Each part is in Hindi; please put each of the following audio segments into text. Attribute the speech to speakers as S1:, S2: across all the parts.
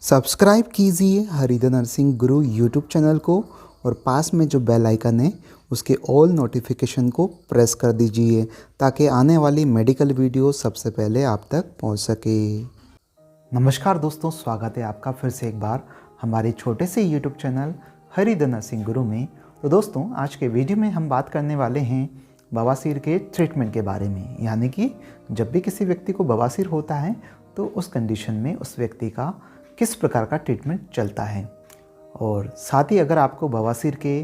S1: सब्सक्राइब कीजिए हरिधर नरसिंह गुरु यूट्यूब चैनल को और पास में जो बेल आइकन है उसके ऑल नोटिफिकेशन को प्रेस कर दीजिए ताकि आने वाली मेडिकल वीडियो सबसे पहले आप तक पहुंच सके। नमस्कार दोस्तों, स्वागत है आपका फिर से एक बार हमारे छोटे से यूट्यूब चैनल हरिधर नरसिंह गुरु में। तो दोस्तों, आज के वीडियो में हम बात करने वाले हैं बवासीर के ट्रीटमेंट के बारे में। यानी कि जब भी किसी व्यक्ति को बवासीर होता है तो उस कंडीशन में उस व्यक्ति का किस प्रकार का ट्रीटमेंट चलता है, और साथ ही अगर आपको बवासीर के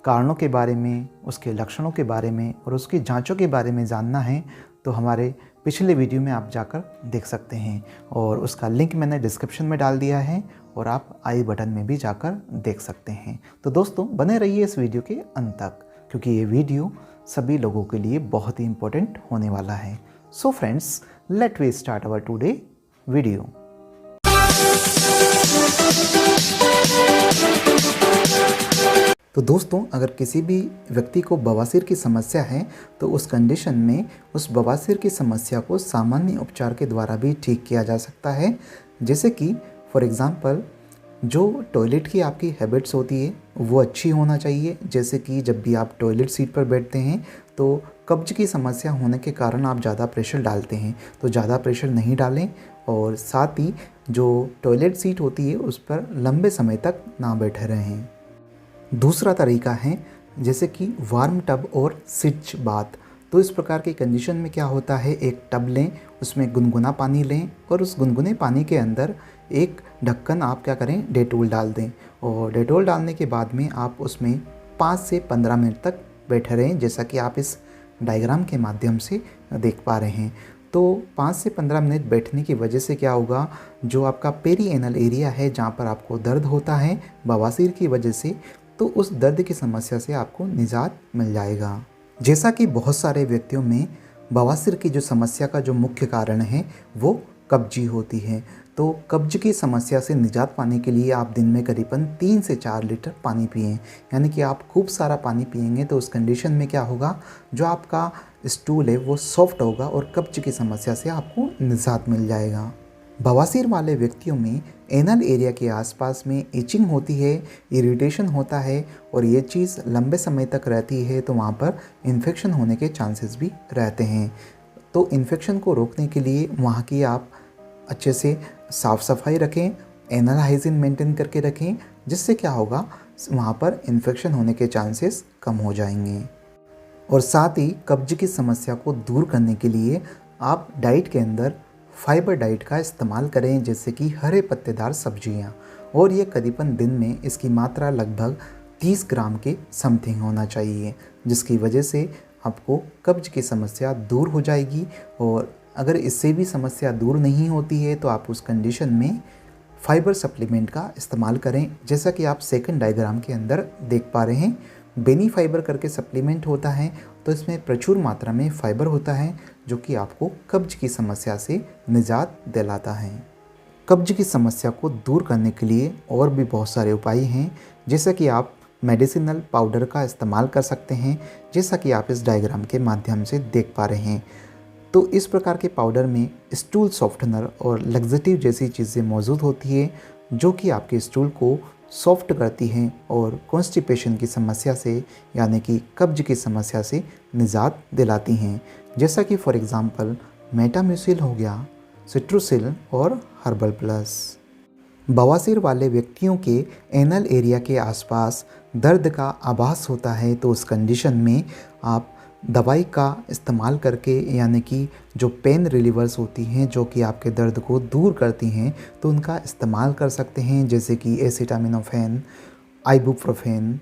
S1: कारणों के बारे में, उसके लक्षणों के बारे में और उसकी जांचों के बारे में जानना है तो हमारे पिछले वीडियो में आप जाकर देख सकते हैं, और उसका लिंक मैंने डिस्क्रिप्शन में डाल दिया है और आप आई बटन में भी जाकर देख सकते हैं। तो दोस्तों, बने रहिए इस वीडियो के अंत तक, क्योंकि ये वीडियो सभी लोगों के लिए बहुत ही इम्पोर्टेंट होने वाला है। So friends, let we start our today video. तो दोस्तों, अगर किसी भी व्यक्ति को बवासीर की समस्या है तो उस कंडीशन में उस बवासीर की समस्या को सामान्य उपचार के द्वारा भी ठीक किया जा सकता है। जैसे कि फॉर एग्ज़ाम्पल, जो टॉयलेट की आपकी हैबिट्स होती है वो अच्छी होना चाहिए। जैसे कि जब भी आप टॉयलेट सीट पर बैठते हैं तो कब्ज की समस्या होने के कारण आप ज़्यादा प्रेशर डालते हैं, तो ज़्यादा प्रेशर नहीं डालें, और साथ ही जो टॉयलेट सीट होती है उस पर लंबे समय तक ना बैठे रहें। दूसरा तरीका है जैसे कि वार्म टब और सिच बाथ। तो इस प्रकार की कंडीशन में क्या होता है, एक टब लें, उसमें गुनगुना पानी लें और उस गुनगुने पानी के अंदर एक ढक्कन आप क्या करें, डेटोल डाल दें, और डेटोल डालने के बाद में आप उसमें 5 से 15 मिनट तक बैठे रहें, जैसा कि आप इस डायग्राम के माध्यम से देख पा रहे हैं। तो 5 से 15 मिनट बैठने की वजह से क्या होगा, जो आपका पेरी एनल एरिया है जहाँ पर आपको दर्द होता है बवासीर की वजह से, तो उस दर्द की समस्या से आपको निजात मिल जाएगा। जैसा कि बहुत सारे व्यक्तियों में बवासीर की जो समस्या का जो मुख्य कारण है वो कब्जी होती है। तो कब्ज की समस्या से निजात पाने के लिए आप दिन में करीबन 3 से 4 लीटर पानी पिएं। यानी कि आप खूब सारा पानी पिएंगे तो उस कंडीशन में क्या होगा, जो आपका स्टूल है वो सॉफ्ट होगा और कब्ज की समस्या से आपको निजात मिल जाएगा। बवासीर वाले व्यक्तियों में एनल एरिया के आसपास में इचिंग होती है, इरिटेशन होता है, और ये चीज़ लंबे समय तक रहती है तो वहाँ पर इन्फेक्शन होने के चांसेस भी रहते हैं। तो इन्फेक्शन को रोकने के लिए वहाँ की आप अच्छे से साफ़ सफाई रखें, एनल हाइजीन मेंटेन करके रखें, जिससे क्या होगा, वहाँ पर इन्फेक्शन होने के चांसेस कम हो जाएंगे। और साथ ही कब्ज की समस्या को दूर करने के लिए आप डाइट के अंदर फाइबर डाइट का इस्तेमाल करें, जैसे कि हरे पत्तेदार सब्जियां, और ये करीबन दिन में इसकी मात्रा लगभग 30 ग्राम के समथिंग होना चाहिए, जिसकी वजह से आपको कब्ज की समस्या दूर हो जाएगी। और अगर इससे भी समस्या दूर नहीं होती है तो आप उस कंडीशन में फाइबर सप्लीमेंट का इस्तेमाल करें, जैसा कि आप सेकंड डायग्राम के अंदर देख पा रहे हैं। बेनी फाइबर करके सप्लीमेंट होता है, तो इसमें प्रचुर मात्रा में फाइबर होता है जो कि आपको कब्ज की समस्या से निजात दिलाता है। कब्ज की समस्या को दूर करने के लिए और भी बहुत सारे उपाय हैं, जैसा कि आप मेडिसिनल पाउडर का इस्तेमाल कर सकते हैं, जैसा कि आप इस डायग्राम के माध्यम से देख पा रहे हैं। तो इस प्रकार के पाउडर में स्टूल सॉफ्टनर और लग्जेटिव जैसी चीज़ें मौजूद होती है, जो कि आपके स्टूल को सॉफ्ट करती हैं और कॉन्स्टिपेशन की समस्या से, यानी कि कब्ज की समस्या से निजात दिलाती हैं। जैसा कि फॉर एग्ज़ाम्पल मेटाम्यूसिल हो गया, सिट्रोसिल और हर्बल प्लस। बवासीर वाले व्यक्तियों के एनल एरिया के आसपास दर्द का आभास होता है, तो उस कंडीशन में आप दवाई का इस्तेमाल करके, यानी कि जो पेन रिलीवर्स होती हैं जो कि आपके दर्द को दूर करती हैं, तो उनका इस्तेमाल कर सकते हैं, जैसे कि एसिटामिनोफेन, आइबुप्रोफेन,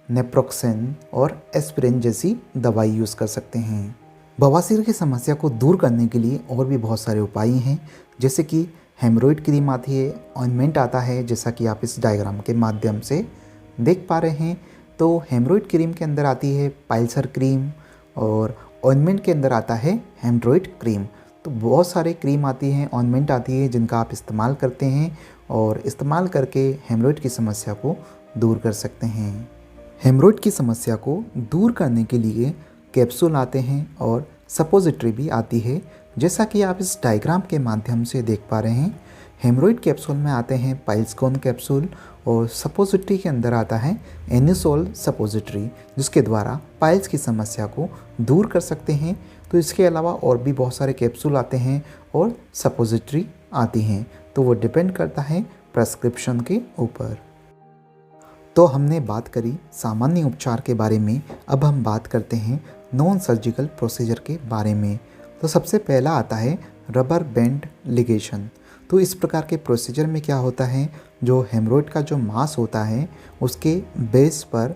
S1: नेप्रोक्सेन और एस्पिरिन जैसी दवाई यूज़ कर सकते हैं। बवासीर की समस्या को दूर करने के लिए और भी बहुत सारे उपाय हैं, जैसे कि हेमरोइड क्रीम आती है, ऑइंटमेंट आता है, जैसा कि आप इस डायग्राम के माध्यम से देख पा रहे हैं। तो हेमरोइड क्रीम के अंदर आती है पाइल्सर क्रीम, और ऑइंटमेंट के अंदर आता है हेमरोइड क्रीम। तो बहुत सारे क्रीम आती हैं, ऑइंटमेंट आती है, जिनका आप इस्तेमाल करते हैं और इस्तेमाल करके हेमरोइड की समस्या को दूर कर सकते हैं। हेमरोइड की समस्या को दूर करने के लिए कैप्सूल आते हैं और सपोजिटरी भी आती है, जैसा कि आप इस डायग्राम के माध्यम से देख पा रहे हैं। हेमरॉइड कैप्सूल में आते हैं पाइल्सकोन कैप्सूल और सपोजिटरी के अंदर आता है एनिसोल सपोजिटरी, जिसके द्वारा पाइल्स की समस्या को दूर कर सकते हैं। तो इसके अलावा और भी बहुत सारे कैप्सूल आते हैं और सपोजिटरी आती हैं, तो वो डिपेंड करता है प्रेस्क्रिप्शन के ऊपर। तो हमने बात करी सामान्य उपचार के बारे में, अब हम बात करते हैं नॉन सर्जिकल प्रोसीजर के बारे में। तो सबसे पहला आता है रबर बैंड लिगेशन। तो इस प्रकार के प्रोसीजर में क्या होता है, जो हेमरॉइड का जो मांस होता है उसके बेस पर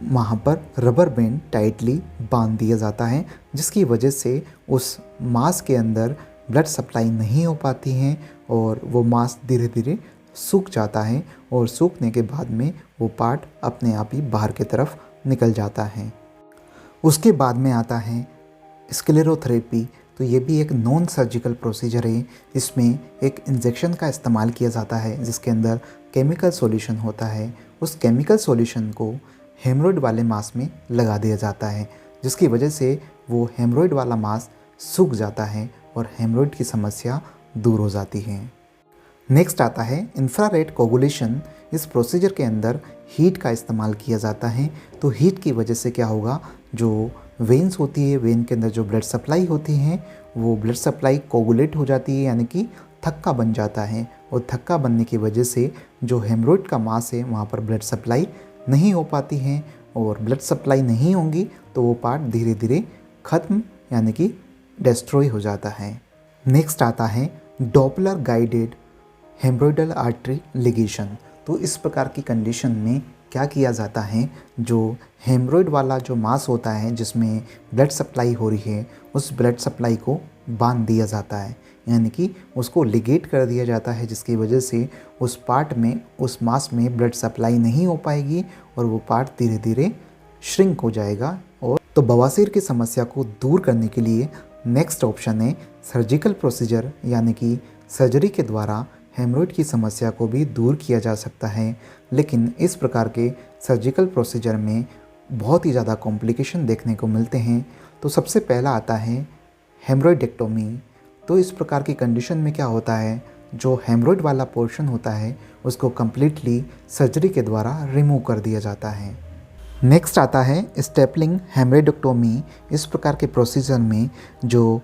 S1: वहाँ पर रबर बैंड टाइटली बांध दिया जाता है, जिसकी वजह से उस मांस के अंदर ब्लड सप्लाई नहीं हो पाती है और वो मांस धीरे धीरे सूख जाता है और सूखने के बाद में वो पार्ट अपने आप ही बाहर की तरफ निकल जाता है। उसके बाद में आता है स्क्लेरोथेरेपी। तो ये भी एक नॉन सर्जिकल प्रोसीजर है। इसमें एक इंजेक्शन का इस्तेमाल किया जाता है जिसके अंदर केमिकल सॉल्यूशन होता है। उस केमिकल सॉल्यूशन को हेमरॉइड वाले मांस में लगा दिया जाता है, जिसकी वजह से वो हेमरॉइड वाला मांस सूख जाता है और हेमरॉइड की समस्या दूर हो जाती है। नेक्स्ट आता है इंफ्रारेड कोगुलेशन। इस प्रोसीजर के अंदर हीट का इस्तेमाल किया जाता है। तो हीट की वजह से क्या होगा, जो वेन्स होती है, वेन के अंदर जो ब्लड सप्लाई होती है वो ब्लड सप्लाई कोगुलेट हो जाती है, यानी कि थक्का बन जाता है। और थक्का बनने की वजह से जो हेमरॉइड का मांस है वहाँ पर ब्लड सप्लाई नहीं हो पाती है, और ब्लड सप्लाई नहीं होंगी तो वो पार्ट धीरे धीरे ख़त्म यानी कि डिस्ट्रॉय हो जाता है। नेक्स्ट आता है डॉपलर गाइडेड हेमरॉइडल आर्टरी लिगेशन। तो इस प्रकार की कंडीशन में क्या किया जाता है, जो हेमरॉइड वाला जो मांस होता है जिसमें ब्लड सप्लाई हो रही है उस ब्लड सप्लाई को बांध दिया जाता है, यानी कि उसको लिगेट कर दिया जाता है, जिसकी वजह से उस पार्ट में, उस मांस में ब्लड सप्लाई नहीं हो पाएगी और वो पार्ट धीरे धीरे श्रिंक हो जाएगा। और तो बवासीर की समस्या को दूर करने के लिए नेक्स्ट ऑप्शन है सर्जिकल प्रोसीजर, यानी कि सर्जरी के द्वारा हेमरॉइड की समस्या को भी दूर किया जा सकता है। लेकिन इस प्रकार के सर्जिकल प्रोसीजर में बहुत ही ज़्यादा कॉम्प्लिकेशन देखने को मिलते हैं। तो सबसे पहला आता है हेमरॉइडेक्टोमी। तो इस प्रकार की कंडीशन में क्या होता है, जो हेमरॉइड वाला पोर्शन होता है उसको कम्प्लीटली सर्जरी के द्वारा रिमूव कर दिया जाता है। नेक्स्ट आता है स्टेपलिंग हेमरॉइडेक्टोमी। इस प्रकार के प्रोसीजर में जो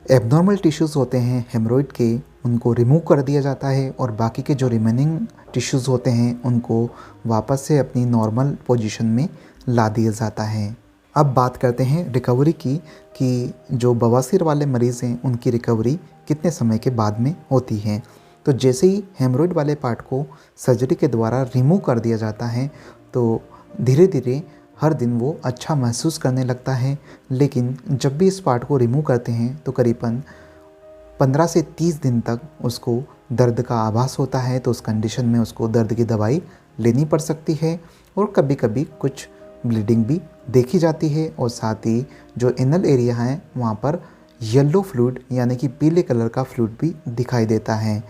S1: एबनॉर्मल टिश्यूज़ होते हैं हेमरॉइड के उनको रिमूव कर दिया जाता है और बाकी के जो रिमेनिंग टिश्यूज़ होते हैं उनको वापस से अपनी नॉर्मल पोजीशन में ला दिया जाता है। अब बात करते हैं रिकवरी की, कि जो बवासीर वाले मरीज़ हैं उनकी रिकवरी कितने समय के बाद में होती है। तो जैसे ही हेमरॉइड वाले पार्ट को सर्जरी के द्वारा रिमूव कर दिया जाता है तो धीरे धीरे हर दिन वो अच्छा महसूस करने लगता है। लेकिन जब भी इस पार्ट को रिमूव करते हैं तो करीबन 15 से 30 दिन तक उसको दर्द का आभास होता है। तो उस कंडीशन में उसको दर्द की दवाई लेनी पड़ सकती है और कभी कभी कुछ ब्लीडिंग भी देखी जाती है। और साथ ही जो एनल एरिया है वहाँ पर येलो फ्लूइड यानी कि पीले कलर का फ्लूइड भी दिखाई देता है।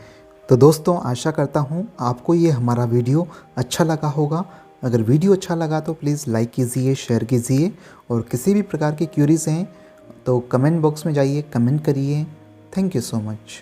S1: तो दोस्तों, आशा करता हूँ आपको ये हमारा वीडियो अच्छा लगा होगा। अगर वीडियो अच्छा लगा तो प्लीज़ लाइक कीजिए, शेयर कीजिए, और किसी भी प्रकार की क्यूरीज़ हैं तो कमेंट बॉक्स में जाइए, कमेंट करिए। Thank you so much.